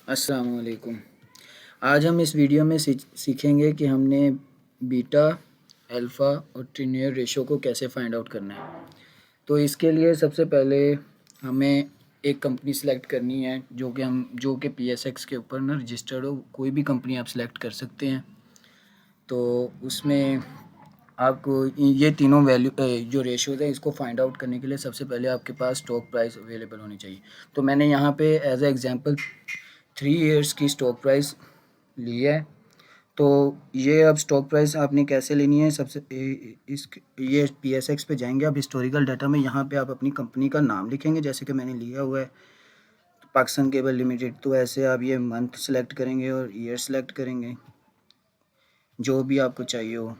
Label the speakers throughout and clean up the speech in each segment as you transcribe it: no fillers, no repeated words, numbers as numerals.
Speaker 1: अस्सलाम वालेकुम। आज हम इस वीडियो में सीखेंगे कि हमने बीटा, अल्फ़ा और ट्रिनियर रेशो को कैसे फाइंड आउट करना है। तो इसके लिए सबसे पहले हमें एक कंपनी सेलेक्ट करनी है जो कि पीएसएक्स के ऊपर ना रजिस्टर्ड हो। कोई भी कंपनी आप सेलेक्ट कर सकते हैं। तो उसमें आपको ये तीनों वैल्यू जो रेशियोज़ है इसको फाइंड आउट करने के लिए सबसे पहले आपके पास स्टॉक प्राइस अवेलेबल होनी चाहिए। तो मैंने यहाँ पे एज ए एग्जांपल 3 इयर्स की स्टॉक प्राइस ली है। तो ये अब स्टॉक प्राइस आपने कैसे लेनी है, सबसे इस ये पीएसएक्स पे जाएंगे। अब हिस्टोरिकल डाटा में यहाँ पे आप अपनी कंपनी का नाम लिखेंगे, जैसे कि मैंने लिया हुआ है पाकिस्तान केबल लिमिटेड। तो ऐसे आप ये मंथ सेलेक्ट करेंगे और ईयर सेलेक्ट करेंगे, जो भी आपको चाहिए हो।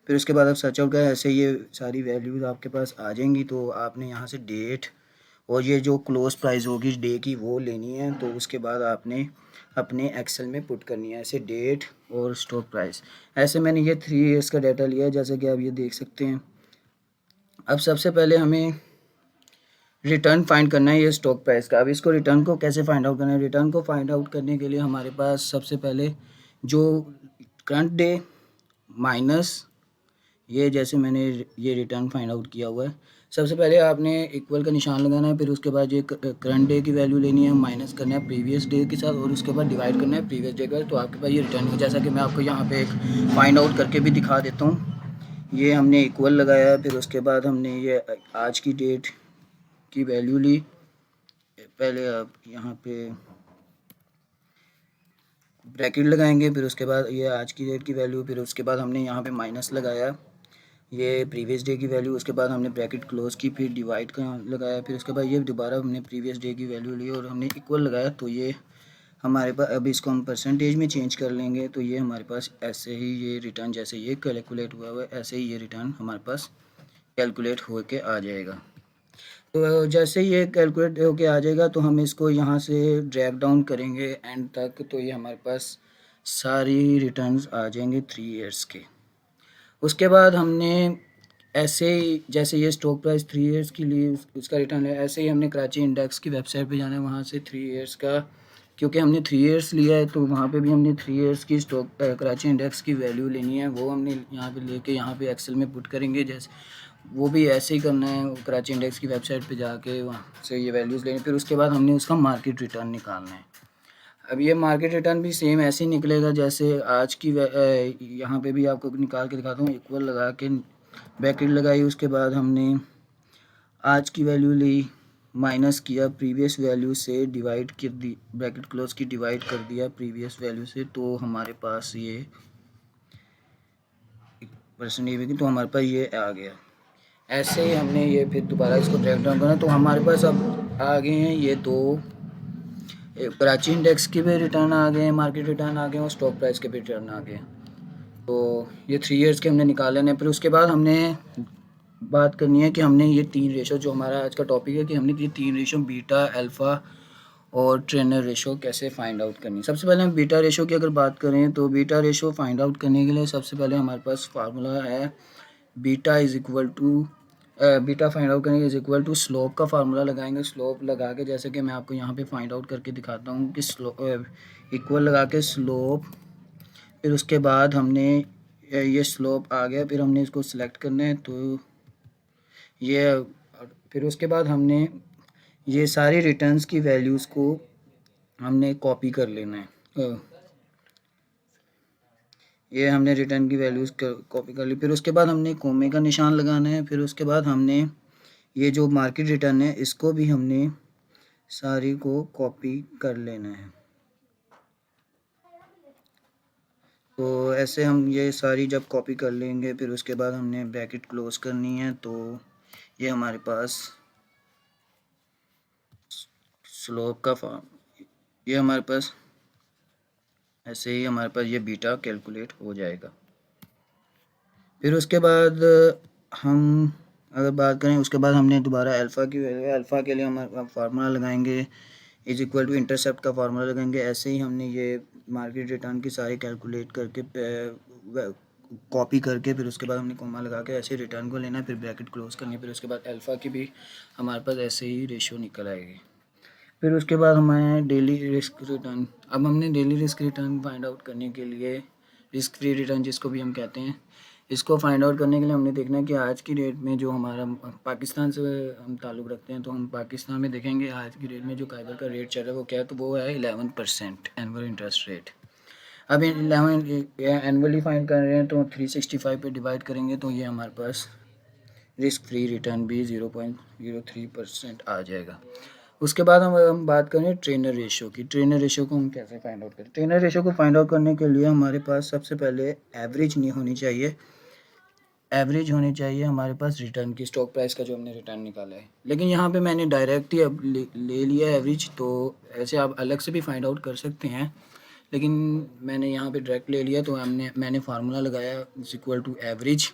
Speaker 1: फिर उसके बाद आप सर्च आउट करें, ऐसे ये सारी वैल्यूज़ आपके पास आ जाएंगी। तो आपने यहाँ से डेट और ये जो क्लोज प्राइस होगी डे की वो लेनी है। तो उसके बाद आपने अपने एक्सेल में पुट करनी है ऐसे डेट और स्टॉक प्राइस। ऐसे मैंने ये 3 इयर्स का डाटा लिया है, जैसे कि आप ये देख सकते हैं। अब सबसे पहले हमें रिटर्न फाइंड करना है ये स्टॉक प्राइस का। अब इसको रिटर्न को कैसे फाइंड आउट करना है? रिटर्न को फाइंड आउट करने के लिए हमारे पास सबसे पहले जो करंट डे माइनस ये, जैसे मैंने ये रिटर्न फाइंड आउट किया हुआ है। सबसे पहले आपने इक्वल का निशान लगाना है, फिर उसके बाद ये करंट डे की वैल्यू लेनी है, माइनस करना है प्रीवियस डे के साथ और उसके बाद डिवाइड करना है प्रीवियस डे का। तो आपके पास ये रिटर्न है, जैसा कि मैं आपको यहाँ पे एक फाइंड आउट करके भी दिखा देता हूँ। ये हमने इक्वल लगाया, फिर उसके बाद हमने ये आज की डेट की वैल्यू ली। पहले आप यहाँ पे ब्रैकेट लगाएंगे, फिर उसके बाद ये आज की डेट की वैल्यू, फिर उसके बाद हमने यहाँ पे माइनस लगाया ये प्रीवियस डे की वैल्यू। उसके बाद हमने ब्रैकेट क्लोज की, फिर डिवाइड का लगाया, फिर उसके बाद ये दोबारा हमने प्रीवियस डे की वैल्यू ली और हमने इक्वल लगाया। तो ये हमारे पास, अब इसको हम परसेंटेज में चेंज कर लेंगे। तो ये हमारे पास ऐसे ही ये रिटर्न, जैसे ये कैलकुलेट हुआ है ऐसे ही ये रिटर्न हमारे पास कैलकुलेट हो के आ जाएगा। तो जैसे ये कैलकुलेट होके आ जाएगा तो हम इसको यहाँ से ड्रैग डाउन करेंगे एंड तक। तो ये हमारे पास सारी रिटर्न्स आ जाएंगे 3 इयर्स के। उसके बाद हमने ऐसे ही, जैसे ये स्टॉक प्राइस 3 इयर्स के लिए उसका रिटर्न है, ऐसे ही हमने कराची इंडेक्स की वेबसाइट पे जाना है, वहाँ से 3 इयर्स का, क्योंकि हमने 3 इयर्स लिया है तो वहाँ पे भी हमने 3 इयर्स की स्टॉक कराची इंडेक्स की वैल्यू लेनी है। वो हमने यहाँ पे लेके यहाँ पे एक्सेल में पुट करेंगे। जैसे वो भी ऐसे ही करना है, कराची इंडेक्स की वेबसाइट पे जाके वहाँ से ये वैल्यूज़ लेनी। फिर उसके बाद हमने उसका मार्केट रिटर्न निकालना है। अब ये मार्केट रिटर्न भी सेम ऐसे ही निकलेगा जैसे आज की यहाँ पे भी आपको निकाल के दिखाता हूँ। इक्वल लगा के ब्रैकेट लगाई, उसके बाद हमने आज की वैल्यू ली, माइनस किया प्रीवियस वैल्यू से, डिवाइड कर दी, ब्रैकेट क्लोज की, डिवाइड कर दिया प्रीवियस वैल्यू से। तो हमारे पास ये परसेंटेज की, तो हमारे पास ये आ गया। ऐसे ही हमने ये फिर दोबारा इसको ब्रेक डाउन करना। तो हमारे पास अब आ गए हैं ये दो, कराची इंडेक्स के भी रिटर्न आ गए हैं, मार्केट रिटर्न आ गए और स्टॉक प्राइस के भी रिटर्न आ गए। तो ये 3 इयर्स के हमने निकाले हैं। फिर उसके बाद हमने बात करनी है कि हमने ये 3 रेशो, जो हमारा आज का टॉपिक है, कि हमने ये 3 रेशो बीटा, अल्फ़ा और ट्रेनर रेशो कैसे फाइंड आउट करनी है। सबसे पहले हम बीटा रेशो की अगर बात करें तो बीटा रेशो फाइंड आउट करने के लिए सबसे पहले हमारे पास फार्मूला है beta is equal to, beta find out करने इज़ इक्वल टू स्लोप का फार्मूला लगाएंगे। स्लोप लगा के, जैसे कि मैं आपको यहाँ पे फाइंड आउट करके दिखाता हूँ कि इक्वल लगा के स्लोप, फिर उसके बाद हमने ये स्लोप आ गया, फिर हमने इसको सिलेक्ट करना है। तो ये फिर उसके बाद हमने ये सारी रिटर्न्स की वैल्यूज़ को हमने कॉपी कर लेना है। ये हमने रिटर्न की वैल्यूज़ कॉपी कर ली। फिर उसके बाद हमने कोमे का निशान लगाना है। फिर उसके बाद हमने ये जो मार्केट रिटर्न है इसको भी हमने सारी को कॉपी कर लेना है। तो ऐसे हम ये सारी जब कॉपी कर लेंगे, फिर उसके बाद हमने ब्रैकेट क्लोज करनी है। तो ये हमारे पास स्लोप का फॉर्म, ये हमारे पास ऐसे ही हमारे पास ये बीटा कैलकुलेट हो जाएगा। फिर उसके बाद हम अगर बात करें, उसके बाद हमने दोबारा अल्फ़ा की वैल्यू, अल्फ़ा के लिए हम फार्मूला लगाएंगे इज़ इक्वल टू इंटरसेप्ट का फार्मूला लगाएंगे। ऐसे ही हमने ये मार्केट रिटर्न की सारी कैलकुलेट करके कॉपी करके, फिर उसके बाद हमने कोमा लगा के ऐसे रिटर्न को लेना है, फिर ब्रैकेट क्लोज करनी है। फिर उसके बाद अल्फ़ा की भी हमारे पास ऐसे ही रेशियो निकल आएगी। फिर उसके बाद हमारे डेली रिस्क रिटर्न। अब हमने daily risk return find out करने के लिए, रिस्क फ्री रिटर्न जिसको भी हम कहते हैं, इसको फाइंड आउट करने के लिए हमने देखना है कि आज की डेट में जो हमारा पाकिस्तान से हम ताल्लुक़ रखते हैं, तो हम पाकिस्तान में देखेंगे आज की डेट में जो काइबर का रेट चल रहा है वो क्या है, तो वो है 11% एनुअल इंटरेस्ट रेट। अब 11 एनुअली फाइंड कर रहे हैं तो 365 पे डिवाइड करेंगे तो ये हमारे पास रिस्क फ्री रिटर्न भी 0.03% आ जाएगा। उसके बाद हम बात करें ट्रेनर रेशो की। ट्रेनर रेशो को हम कैसे फाइंड आउट करें? ट्रेनर रेशो को फाइंड आउट करने के लिए हमारे पास सबसे पहले एवरेज नहीं होनी चाहिए, एवरेज होनी चाहिए हमारे पास रिटर्न की, स्टॉक प्राइस का जो हमने रिटर्न निकाला है। लेकिन यहाँ पे मैंने डायरेक्ट ही अब ले लिया एवरेज, तो ऐसे आप अलग से भी फाइंड आउट कर सकते हैं, लेकिन मैंने यहाँ पे डायरेक्ट ले लिया। तो मैंने फार्मूला लगाया इक्वल टू एवरेज,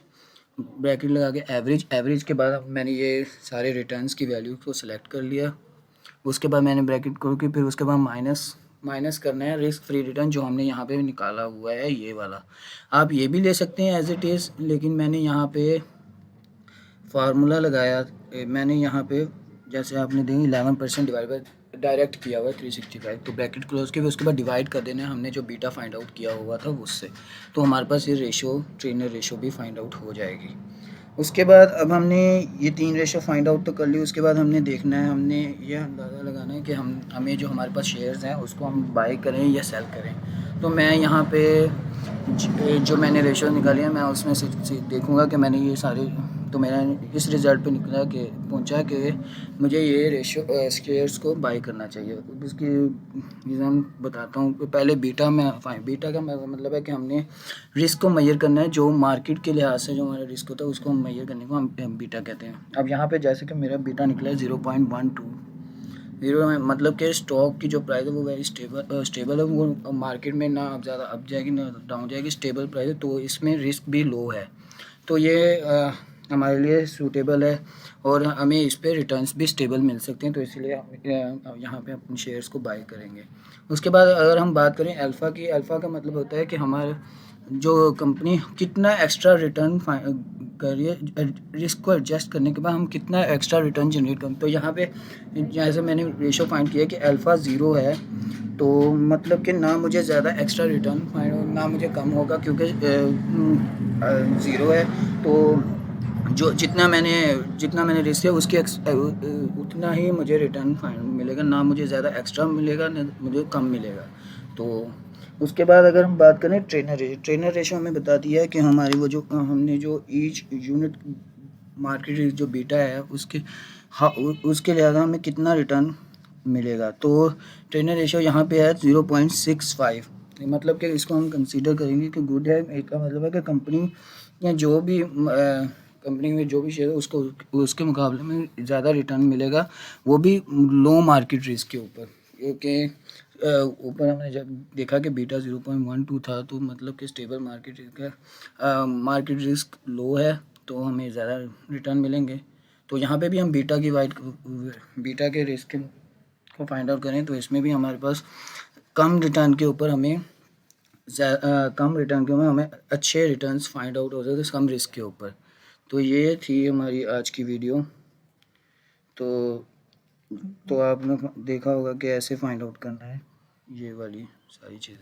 Speaker 1: ब्रैकेट लगा के एवरेज के बाद मैंने ये सारे रिटर्न्स की वैल्यू को सिलेक्ट कर लिया। उसके बाद मैंने ब्रैकेट खोल के फिर उसके बाद माइनस करना है रिस्क फ्री रिटर्न जो हमने यहाँ पे निकाला हुआ है, ये वाला। आप ये भी ले सकते हैं एज इट इज़, लेकिन मैंने यहाँ पे फार्मूला लगाया। मैंने यहाँ पे जैसे आपने देंगे 11% डिवाइड बाय डायरेक्ट किया हुआ है 365, तो ब्रैकेट क्लोज के उसके बाद डिवाइड कर देना है हमने जो बीटा फाइंड आउट किया हुआ था उससे, तो हमारे पास ये रेशो, ट्रेनर रेशो भी फाइंड आउट हो जाएगी। उसके बाद अब हमने ये 3 रेशो फाइंड आउट तो कर ली। उसके बाद हमने देखना है, हमने ये अंदाज़ा लगाना है कि हमें जो हमारे पास शेयर्स हैं उसको हम बाई करें या सेल करें। तो मैं यहाँ पे जो मैंने रेशो निकाली है मैं उसमें से देखूँगा कि मैंने ये सारे, तो मेरा इस रिज़ल्ट पे निकला कि पहुँचा कि मुझे ये रेशो शेयर्स को बाई करना चाहिए। इसकी रीज़न बताता हूँ। पहले बीटा का मतलब है कि हमने रिस्क को मेजर करना है, जो मार्केट के लिहाज से जो हमारा रिस्क होता है उसको हम मेजर करने को हम बीटा कहते हैं। अब यहाँ पे जैसे कि मेरा बीटा निकला है 0.12, मतलब कि स्टॉक की जो प्राइस है वो वेरी स्टेबल है, वो मार्केट में ना ज़्यादा अप जाएगी ना डाउन जाएगी, स्टेबल प्राइस है, तो इसमें रिस्क भी लो है। तो ये हमारे लिए सूटेबल है और हमें इस पे रिटर्न्स भी स्टेबल मिल सकते हैं, तो इसलिए हम यहाँ पे अपने शेयर्स को बाय करेंगे। उसके बाद अगर हम बात करें अल्फ़ा की, अल्फ़ा का मतलब होता है कि हमारे जो कंपनी कितना एक्स्ट्रा रिटर्न करिए, रिस्क को एडजस्ट करने के बाद हम कितना एक्स्ट्रा रिटर्न जनरेट करें। तो यहाँ पे जैसे मैंने रेशो फाइंड किया कि अल्फ़ा 0 है, तो मतलब कि ना मुझे ज़्यादा एक्स्ट्रा रिटर्न फाइंड ना मुझे कम होगा, क्योंकि 0 है। तो जो जितना मैंने रिस्क किया उसके उतना ही मुझे रिटर्न फाइंड मिलेगा, ना मुझे ज़्यादा एक्स्ट्रा मिलेगा ना मुझे कम मिलेगा। तो उसके बाद अगर हम बात करें ट्रेनर रेशो हमें बता दिया है कि हमारी वो जो हमने जो ईच यूनिट मार्केट जो बीटा है उसके उसके लिहाजा हमें कितना रिटर्न मिलेगा। तो ट्रेनर रेशो यहाँ पे है 0.65, मतलब कि इसको हम कंसीडर करेंगे कि गुड है। एक का मतलब है कि कंपनी या जो भी कंपनी में जो भी शेयर है उसको उसके मुकाबले में ज़्यादा रिटर्न मिलेगा, वो भी लो मार्केट रिस्क के ऊपर। क्योंकि ऊपर हमने जब देखा कि बीटा 0.12 था, तो मतलब कि स्टेबल मार्केट रिस्क है, मार्केट रिस्क लो है, तो हमें ज़्यादा रिटर्न मिलेंगे। तो यहाँ पे भी हम बीटा के रिस्क को फाइंड आउट करें तो इसमें भी हमारे पास कम रिटर्न के ऊपर हमें अच्छे रिटर्न्स फाइंड आउट हो सकते हैं कम रिस्क के ऊपर। तो ये थी हमारी आज की वीडियो। तो आपने देखा होगा कि ऐसे फाइंड आउट करना है, ये वाली सारी चीज़ें।